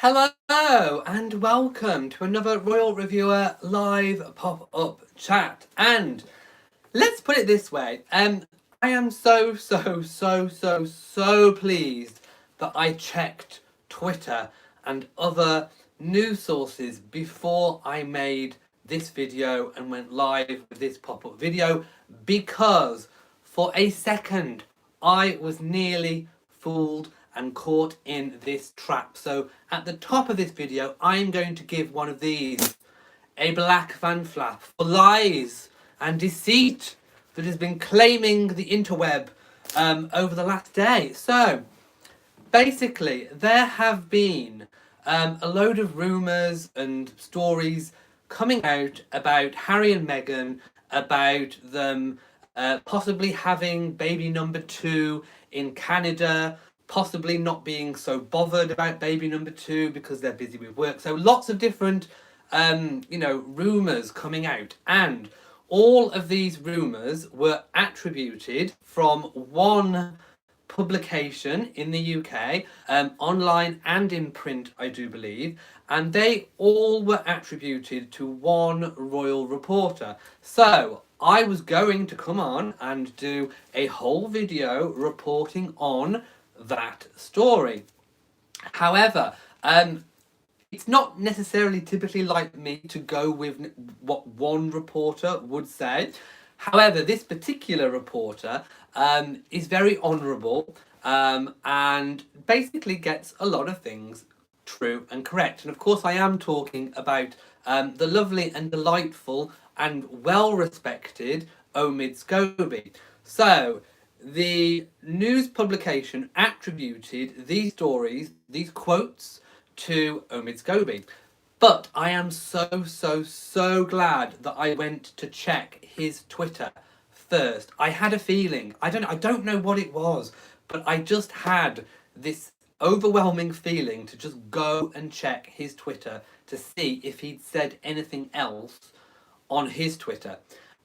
Hello and welcome to another Royal Reviewer live pop-up chat. And let's put it this way, I am so pleased that I checked Twitter and other news sources before I made this video and went live with this pop-up video, because for a second I was nearly fooled and caught in this trap. So at the top of this video, I'm going to give one of these a black fan flap for lies and deceit that has been claiming the interweb over the last day. So basically, there have been a load of rumours and stories coming out about Harry and Meghan, about them possibly having baby number 2 in Canada, possibly not being so bothered about baby number 2 because they're busy with work. So lots of different, rumours coming out. And all of these rumours were attributed from one publication in the UK, online and in print, I do believe, and they all were attributed to one royal reporter. So I was going to come on and do a whole video reporting on that story. However, it's not necessarily typically like me to go with what one reporter would say. However, this particular reporter is very honourable, and basically gets a lot of things true and correct. And of course, I am talking about the lovely and delightful and well-respected Omid Scobie. So, the news publication attributed these stories, these quotes, to Omid Scobie. But I am so glad that I went to check his Twitter first. I had a feeling. I don't know what it was, but I just had this overwhelming feeling to just go and check his Twitter to see if he'd said anything else on his Twitter.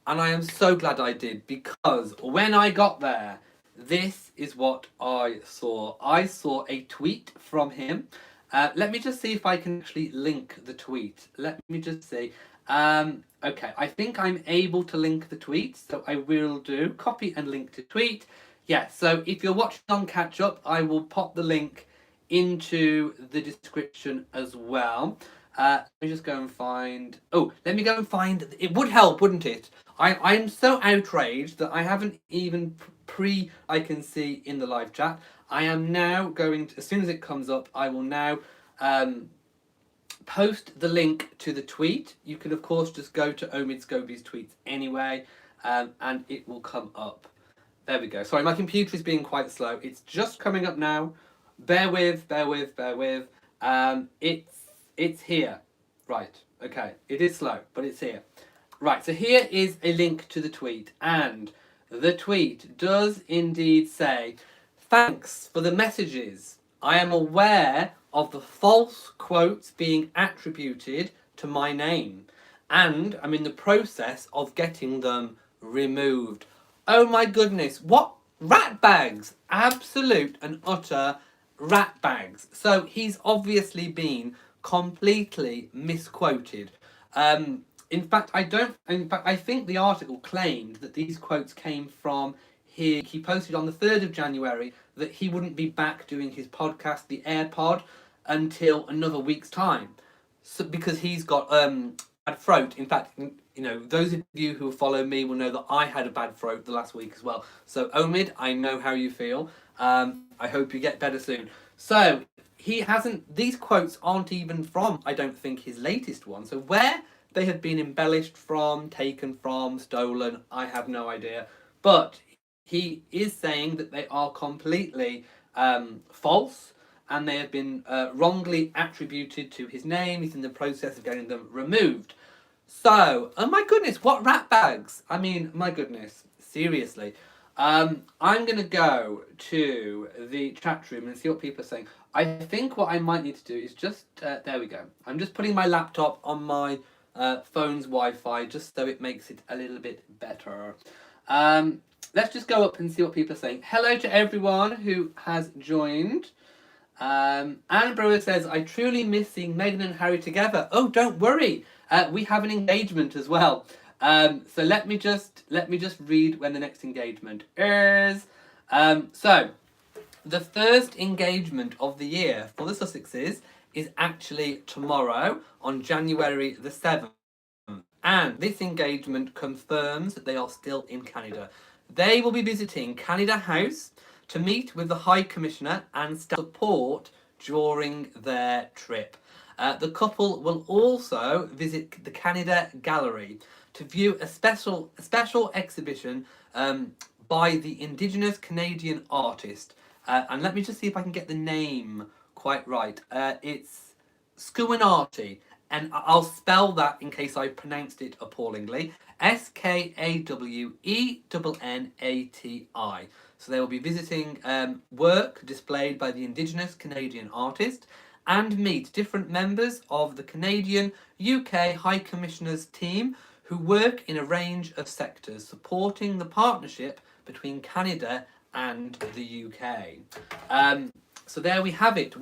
And I am so glad I did, because when I got there, this is what I saw. I saw a tweet from him. Let me just see if I can actually link the tweet. Let me just see. Okay, I think I'm able to link the tweet, so I will do copy and link to tweet. Yeah, so if you're watching on catch up, I will pop the link into the description as well. Let me just go and find. Oh, let me go and find. It would help, wouldn't it? I'm so outraged that I haven't even I can see in the live chat. I am now going to, as soon as it comes up, I will now post the link to the tweet. You can, of course, just go to Omid Scobie's tweets anyway, and it will come up. There we go. Sorry, my computer is being quite slow. It's just coming up now. Bear with. It's here. Right, okay. It is slow, but it's here. Right, so here is a link to the tweet, and the tweet does indeed say, "Thanks for the messages. I am aware of the false quotes being attributed to my name, and I'm in the process of getting them removed." Oh my goodness, what rat bags! Absolute and utter rat bags. So he's obviously been completely misquoted. In fact, I think the article claimed that these quotes came from he posted on the 3rd of January that he wouldn't be back doing his podcast, the AirPod, until another week's time. So, because he's got bad throat. In fact, those of you who follow me will know that I had a bad throat the last week as well. So, Omid, I know how you feel. I hope you get better soon. So, these quotes aren't even from, I don't think, his latest one. So, where they have been embellished from, taken from, stolen, I have no idea. But he is saying that they are completely false, and they have been wrongly attributed to his name. He's in the process of getting them removed. So, oh my goodness, what rat bags! I mean, my goodness, seriously. I'm going to go to the chat room and see what people are saying. I think what I might need to do is just, there we go. I'm just putting my laptop on my phone's Wi-Fi just so it makes it a little bit better. Let's just go up and see what people are saying. Hello to everyone who has joined. Anne Brewer says, I truly miss seeing Meghan and Harry together. Oh, don't worry. We have an engagement as well. So let me just read when the next engagement is. So the first engagement of the year for the Sussexes is actually tomorrow on January the 7th. And this engagement confirms that they are still in Canada. They will be visiting Canada House to meet with the High Commissioner and support during their trip. The couple will also visit the Canada Gallery to view a special exhibition by the Indigenous Canadian artist. And let me just see if I can get the name quite right. It's Skawennati, and I'll spell that in case I pronounced it appallingly. Skawennati. So they will be visiting work displayed by the Indigenous Canadian artist and meet different members of the Canadian UK High Commissioner's team who work in a range of sectors supporting the partnership between Canada and the UK. So there we have it.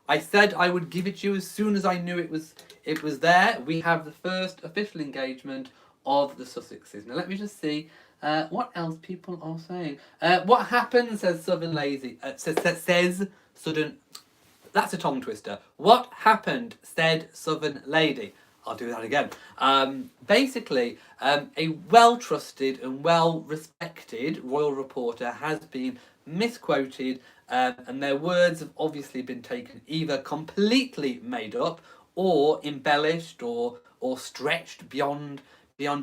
I said I would give it to you as soon as I knew it was there. We have the first official engagement of the Sussexes. Now let me just see what else people are saying. What happened, says Southern Lazy. Says Southern. That's a tongue twister. What happened, said Southern Lady. I'll do that again. Basically, a well-trusted and well-respected royal reporter has been misquoted, and their words have obviously been taken either completely made up or embellished or stretched beyond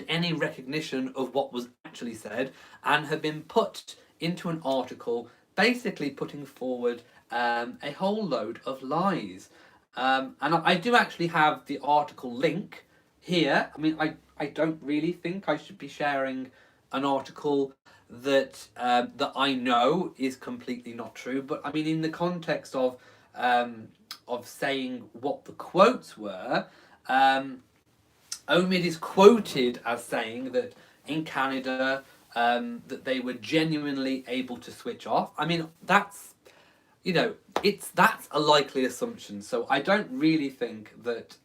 any recognition of what was actually said, and have been put into an article basically putting forward a whole load of lies. And I do actually have the article link here. I mean, I don't really think I should be sharing an article that I know is completely not true. But I mean, in the context of saying what the quotes were, Omid is quoted as saying that in Canada that they were genuinely able to switch off. I mean, that's a likely assumption. So I don't really think that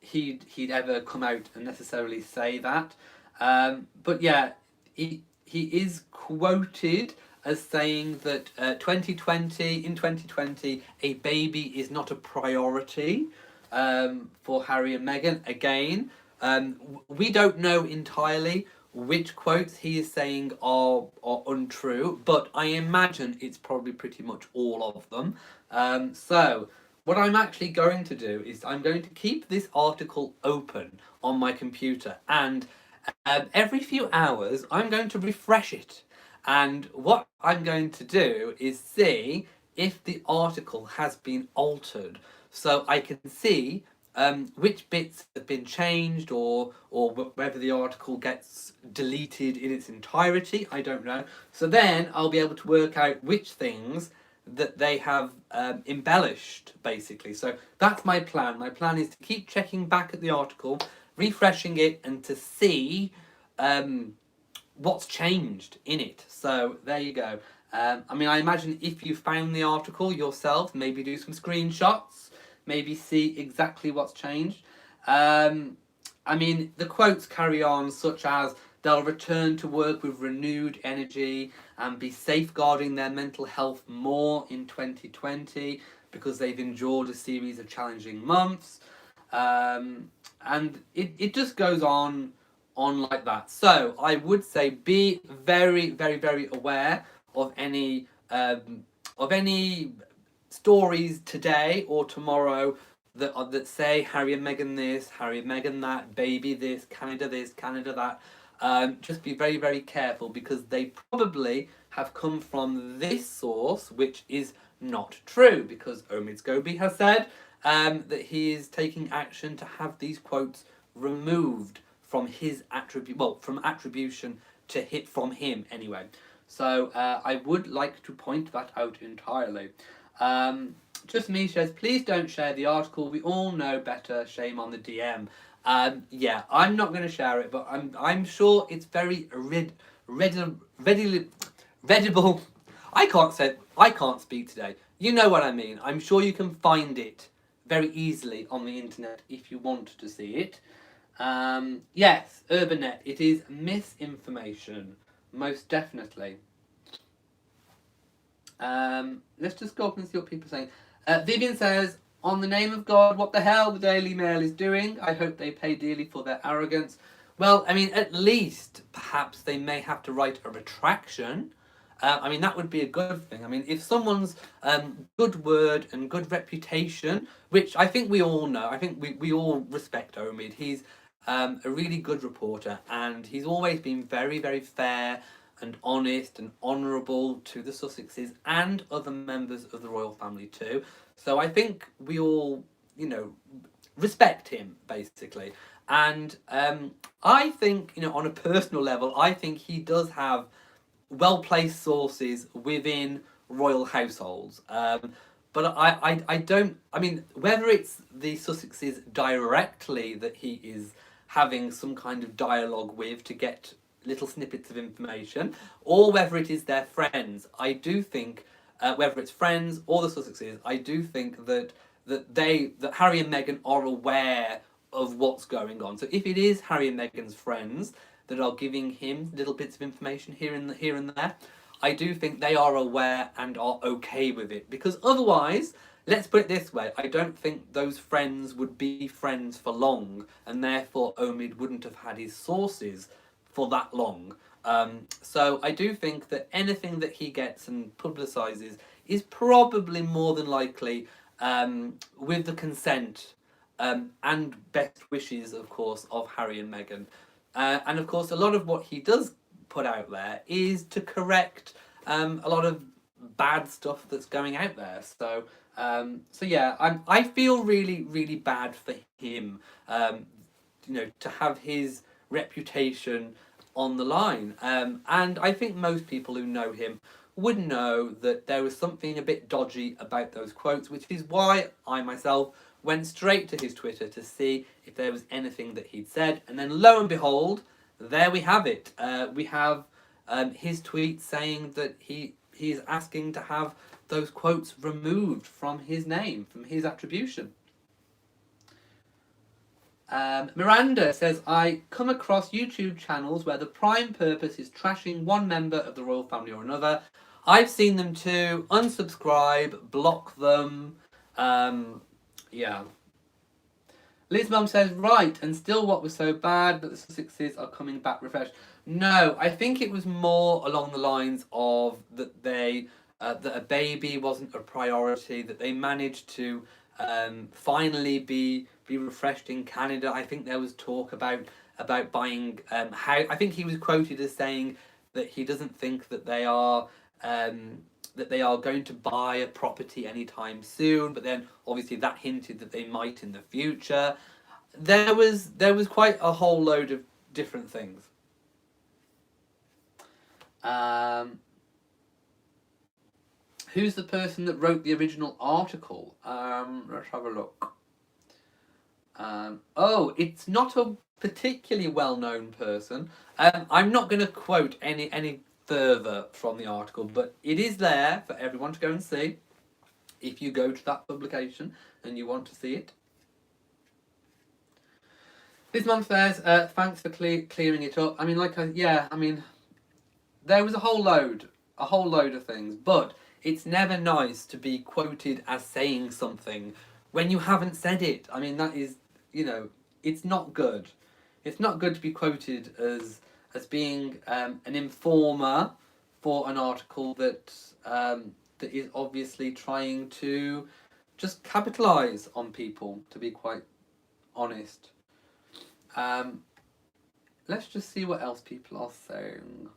he'd ever come out and necessarily say that. But yeah, he is quoted as saying that in 2020, a baby is not a priority for Harry and Meghan. Again, we don't know entirely which quotes he is saying are untrue, but I imagine it's probably pretty much all of them. So what I'm actually going to do is I'm going to keep this article open on my computer, and every few hours I'm going to refresh it. And what I'm going to do is see if the article has been altered, so I can see which bits have been changed, or whether the article gets deleted in its entirety. I don't know. So then I'll be able to work out which things that they have embellished, basically. So that's my plan. My plan is to keep checking back at the article, refreshing it, and to see what's changed in it. So there you go. I mean, I imagine if you found the article yourself, maybe do some screenshots, maybe see exactly what's changed. I mean, the quotes carry on, such as, they'll return to work with renewed energy and be safeguarding their mental health more in 2020 because they've endured a series of challenging months. And it just goes on like that. So I would say be very, very, very aware of any stories today or tomorrow that say Harry and Meghan this, Harry and Meghan that, baby this, Canada that. Just be very, very careful, because they probably have come from this source, which is not true, because Omid Scobie has said that he is taking action to have these quotes removed from his from attribution to hit from him anyway. So I would like to point that out entirely. Just me says, please don't share the article. We all know better. Shame on the DM. Yeah, I'm not going to share it, but I'm sure it's very readable. I can't speak today. You know what I mean. I'm sure you can find it very easily on the internet if you want to see it. Yes, Urbanet. It is misinformation, most definitely. Let's just go up and see what people are saying. Vivian says, on the name of God, what the hell the Daily Mail is doing? I hope they pay dearly for their arrogance. Well, I mean, at least perhaps they may have to write a retraction. I mean, that would be a good thing. I mean, if someone's good word and good reputation, which I think we all know, I think we all respect Omid. He's a really good reporter, and he's always been very, very fair and honest and honourable to the Sussexes and other members of the royal family too. So I think we all, you know, respect him basically. And I think, you know, on a personal level, I think he does have well-placed sources within royal households. But I don't, I mean, whether it's the Sussexes directly that he is having some kind of dialogue with to get little snippets of information, or whether it is their friends, I do think, whether it's friends or the Sussexes, I do think that that Harry and Meghan are aware of what's going on. So if it is Harry and Meghan's friends that are giving him little bits of information here and there, I do think they are aware and are okay with it. Because otherwise, let's put it this way, I don't think those friends would be friends for long, and therefore Omid wouldn't have had his sources for that long. So I do think that anything that he gets and publicises is probably more than likely with the consent and best wishes, of course, of Harry and Meghan. And of course, a lot of what he does put out there is to correct a lot of bad stuff that's going out there. So, so yeah, I feel really, really bad for him. You know, to have his reputation on the line. And I think most people who know him would know that there was something a bit dodgy about those quotes, which is why I myself went straight to his Twitter to see if there was anything that he'd said. And then lo and behold, there we have it. We have his tweet saying that he's asking to have those quotes removed from his name, from his attribution. Miranda says, I come across YouTube channels where the prime purpose is trashing one member of the royal family or another. I've seen them too. Unsubscribe, block them. Yeah. Liz Mum says, right, and still what was so bad, but the Sussexes are coming back refreshed. No, I think it was more along the lines of that they that a baby wasn't a priority, that they managed to finally be refreshed in Canada. I think there was talk about buying how. I think he was quoted as saying that he doesn't think that they are going to buy a property anytime soon. But then obviously that hinted that they might in the future. There was quite a whole load of different things. Who's the person that wrote the original article? Let's have a look. Oh, it's not a particularly well-known person. I'm not going to quote any further from the article, but it is there for everyone to go and see if you go to that publication and you want to see it. This month says, thanks for clearing it up. I mean, I mean, there was a whole load of things, but it's never nice to be quoted as saying something when you haven't said it. I mean, that is, you know, it's not good. It's not good to be quoted as being an informer for an article that that is obviously trying to just capitalise on people, to be quite honest. Let's just see what else people are saying.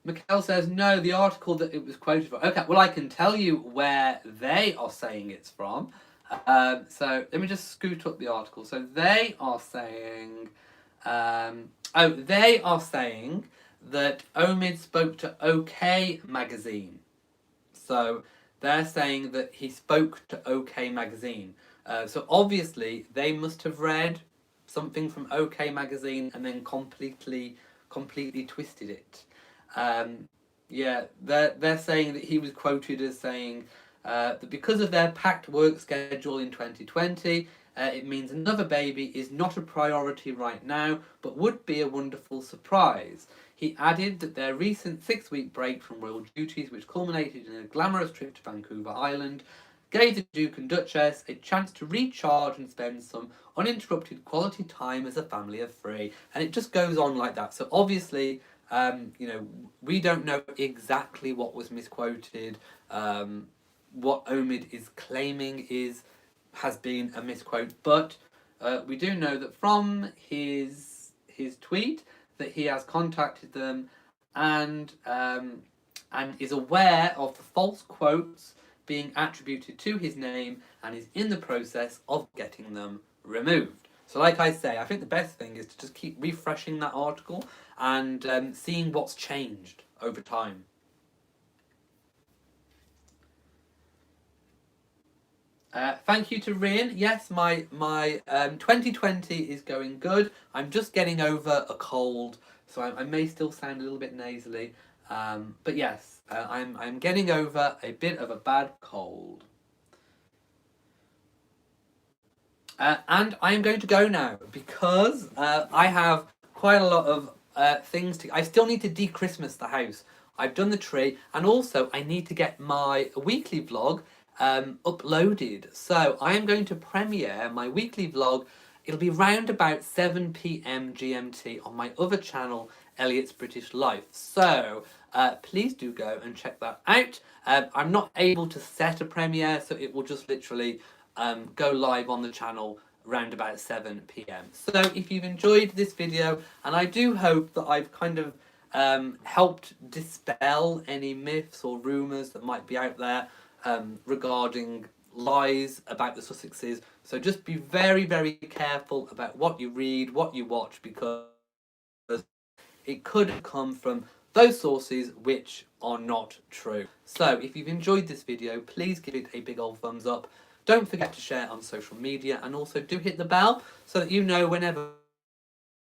Mikhail says, no, the article that it was quoted from. Okay, well, I can tell you where they are saying it's from. So let me just scoot up the article. So they are saying, they are saying that Omid spoke to OK Magazine. So they're saying that he spoke to OK Magazine. So obviously they must have read something from OK Magazine and then completely twisted it. Yeah, they're saying that he was quoted as saying that because of their packed work schedule in 2020, it means another baby is not a priority right now, but would be a wonderful surprise. He added that their recent 6-week break from royal duties, which culminated in a glamorous trip to Vancouver Island, gave the Duke and Duchess a chance to recharge and spend some uninterrupted quality time as a family of three. And it just goes on like that. So obviously, you know, we don't know exactly what was misquoted. What Omid is claiming has been a misquote, but we do know that from his tweet that he has contacted them and is aware of the false quotes being attributed to his name and is in the process of getting them removed. So, like I say, I think the best thing is to just keep refreshing that article and seeing what's changed over time. Thank you to Rian. Yes, my 2020 is going good. I'm just getting over a cold, so I may still sound a little bit nasally. But yes, I'm getting over a bit of a bad cold. And I am going to go now because I have quite a lot of things to. I still need to de-Christmas the house. I've done the tree, and also I need to get my weekly vlog uploaded. So I am going to premiere my weekly vlog. It'll be round about 7 p.m. GMT on my other channel, Elliot's British Life. So please do go and check that out. I'm not able to set a premiere, so it will just literally go live on the channel around about 7 p.m. So if you've enjoyed this video, and I do hope that I've kind of helped dispel any myths or rumours that might be out there regarding lies about the Sussexes. So just be very, very careful about what you read, what you watch, because it could come from those sources which are not true. So if you've enjoyed this video, please give it a big old thumbs up. Don't forget to share on social media, and also do hit the bell so that you know whenever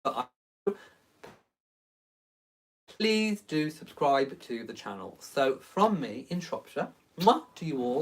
I... Please do subscribe to the channel. So from me in Shropshire, mwah, to you all.